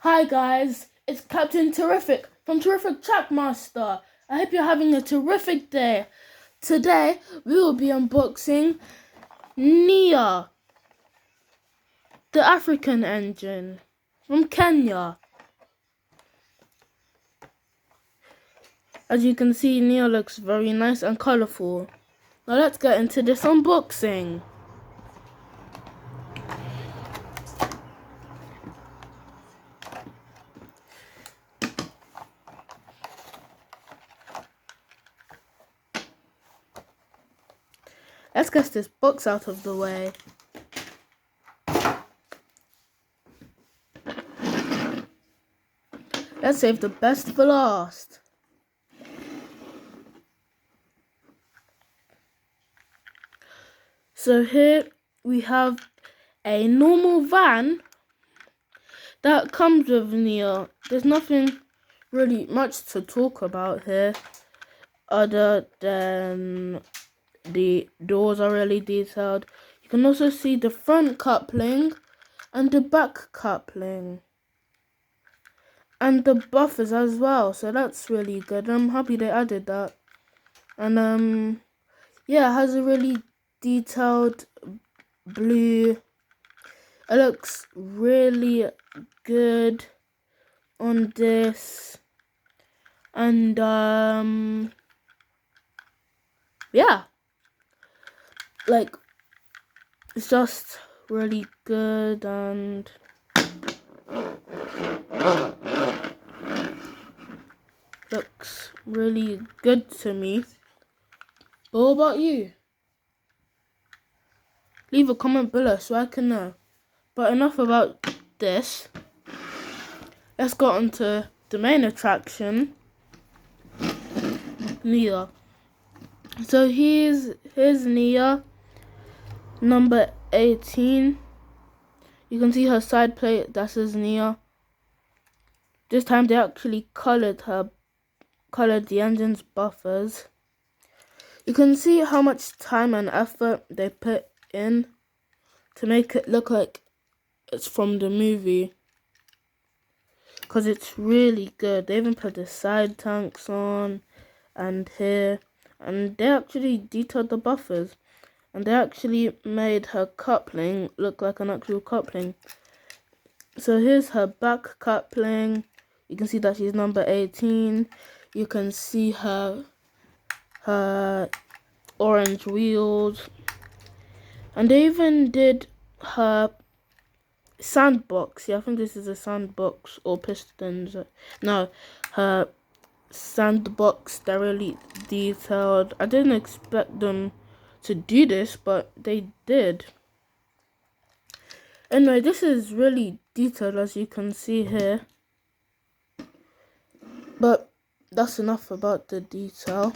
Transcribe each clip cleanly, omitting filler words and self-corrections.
Hi guys, it's Captain Terrific from Terrific Trackmaster. I hope you're having a terrific day. Today we will be unboxing Nia, the African engine from Kenya. As you can see, Nia looks very nice and colourful. Now let's get into this unboxing. Let's get this box out of the way. Let's save the best for last. So here we have a normal van that comes with Nia. There's nothing really much to talk about here other than the doors are really detailed. You can also see the front coupling and the back coupling and the buffers as well, so that's really good. I'm happy they added that. And yeah, it has a really detailed blue. It looks really good on this, and yeah, like it's just really good and looks really good to me. But what about you? Leave a comment below so I can know. But enough about this. Let's go on to the main attraction, Nia. So here's Nia, number 18. You can see her side plate, that says Nia. This time they actually colored the engine's buffers. You can see how much time and effort they put in to make it look like it's from the movie, because it's really good. They even put the side tanks on and here, and they actually detailed the buffers, and they actually made her coupling look like an actual coupling. So here's her back coupling. You can see that she's number 18. You can see her orange wheels, and they even did her sandbox. Yeah, I think this is a sandbox or pistons. No, her sandbox. They're really detailed. I didn't expect them to do this, but they did. Anyway, this is really detailed, as you can see here. But that's enough about the detail.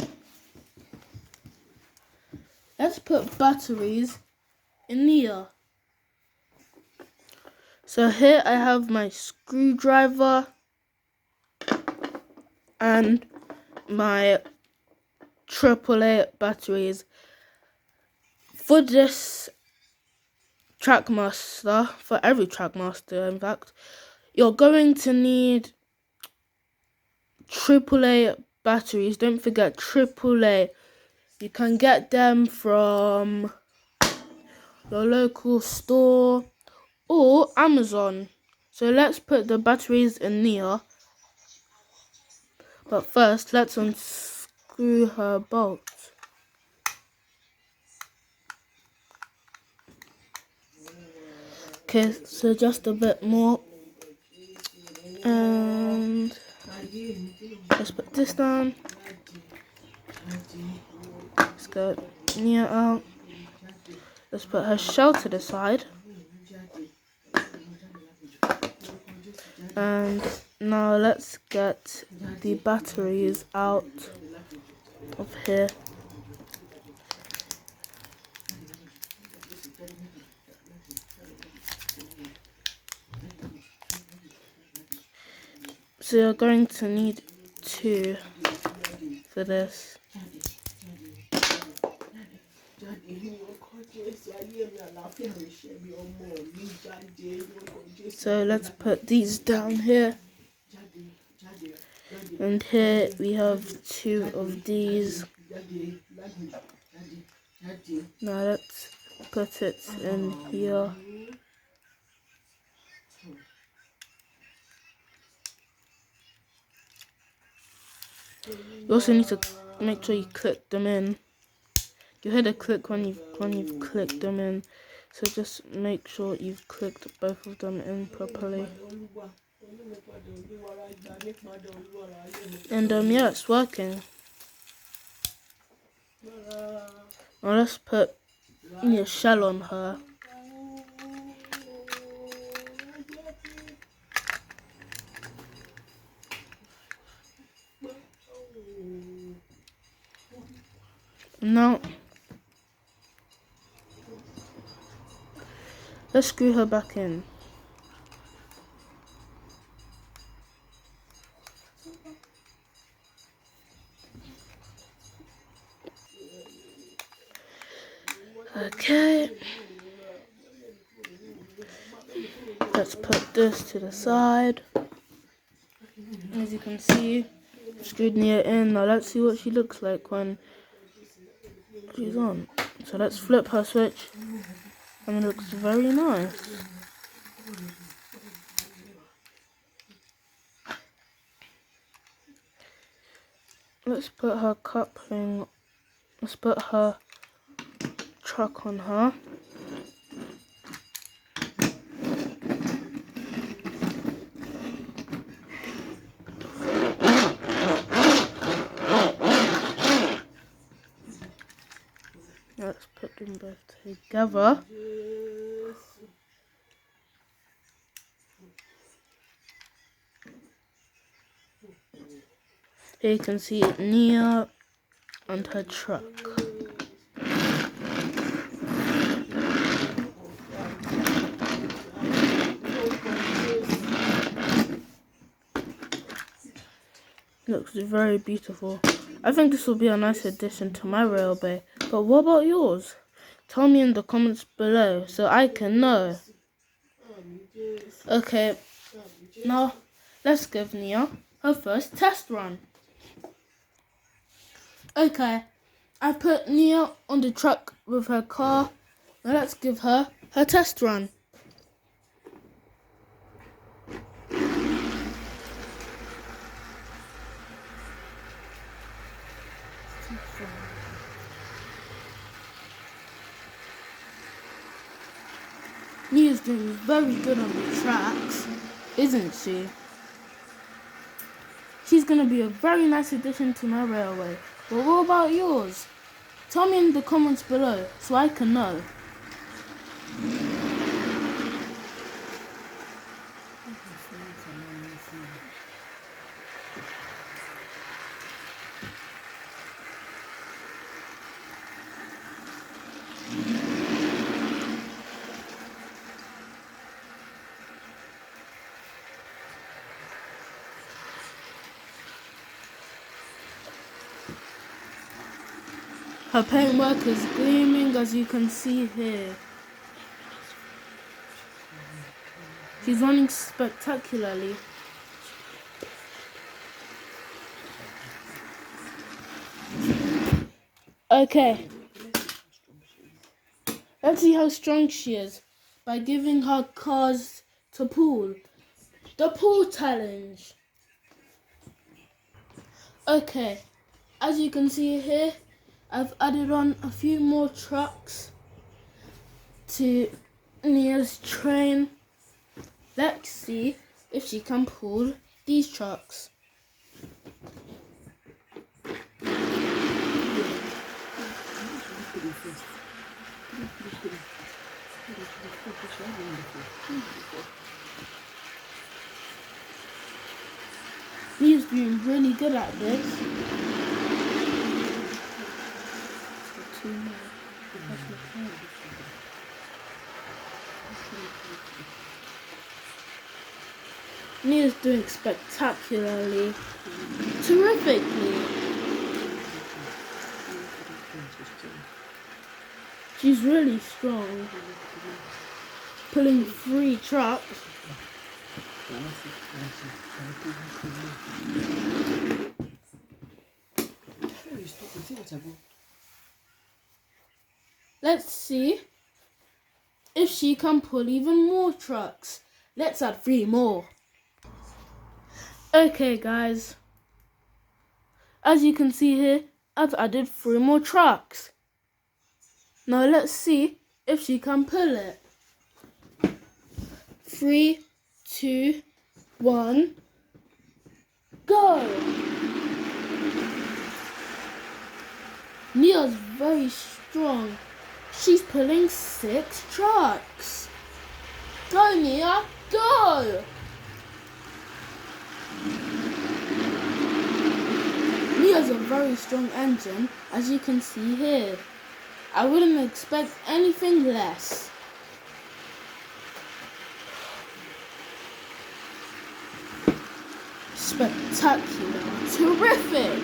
Let's put batteries in here. So here I have my screwdriver and my AAA batteries. For this Trackmaster, for every Trackmaster in fact, you're going to need AAA batteries. Don't forget AAA. You can get them from your local store or Amazon. So let's put the batteries in here. But first, let's unscrew her bolts. Okay, so just a bit more. And let's put this down. Let's go Nia out. Let's put her shell to the side. And now let's get the batteries out of here. So you're going to need 2 for this. So let's put these down here. And here we have 2 of these. Now let's put it in here. You also need to make sure you click them in. You hear the click when you've clicked them in. So just make sure you've clicked both of them in properly. And yeah, it's working. Now let's put a shell on her. Now let's screw her back in. Okay. Let's put this to the side. As you can see, screwed Nia in. Now let's see what she looks like when she's on. So let's flip her switch. And it looks very nice. Let's put her coupling. Let's put her truck on her. Let's put them both together. Here you can see Nia and her truck. Looks very beautiful. I think this will be a nice addition to my railway. But what about yours? Tell me in the comments below so I can know. Okay, now let's give Nia her first test run. Okay, I put Nia on the truck with her car. Now let's give her her test run. Nia's doing very good on the tracks, isn't she? She's going to be a very nice addition to my railway. But what about yours? Tell me in the comments below so I can know. Her paintwork is gleaming, as you can see here. She's running spectacularly. Okay. Let's see how strong she is by giving her cars to pull. The pull challenge. Okay. As you can see here, I've added on a few more trucks to Nia's train. Let's see if she can pull these trucks. Nia's doing really good at this. Nia's doing spectacularly, terrifically. She's really strong. pulling 3 trucks. Let's see if she can pull even more trucks. Let's add 3 more. Okay guys, as you can see here, I've added 3 more trucks. Now let's see if she can pull it. 3, 2, 1, go! Nia's very strong. She's pulling 6 trucks. Go Nia, go! Nia's a very strong engine, as you can see here. I wouldn't expect anything less. Spectacular, terrific!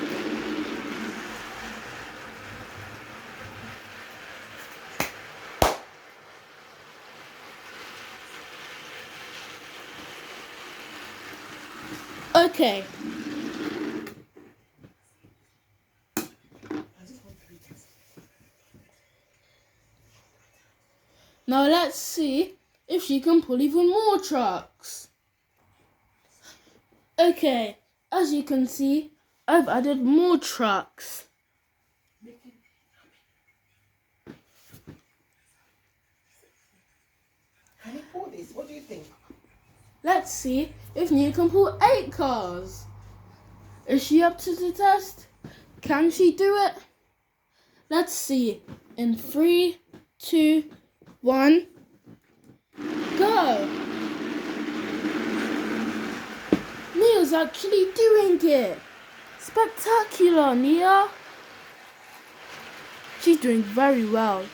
Okay. Now let's see if she can pull even more trucks. Okay, as you can see, I've added more trucks. Can you pull this? What do you think? Let's see if Nia can pull 8 cars. Is she up to the test? Can she do it? Let's see. In 3, 2, 1, go! Nia's actually doing it. Spectacular, Nia. She's doing very well.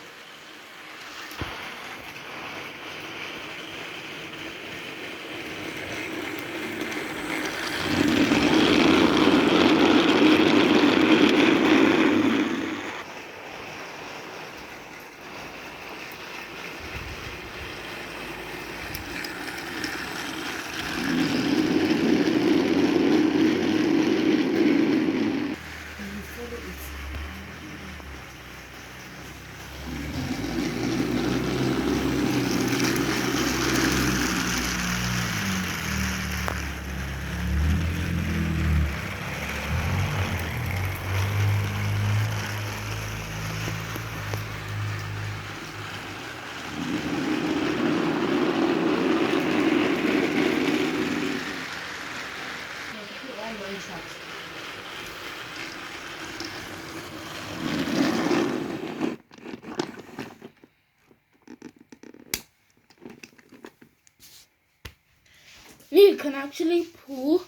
Nia can actually pull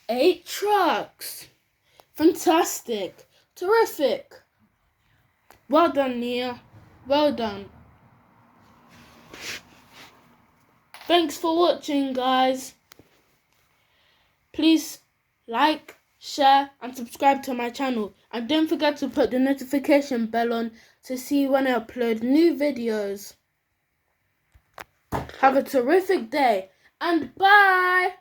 8 trucks. Fantastic. Terrific. Well done, Nia. Well done. Thanks for watching, guys. Please like, share and subscribe to my channel. And don't forget to put the notification bell on to see when I upload new videos. Have a terrific day and bye!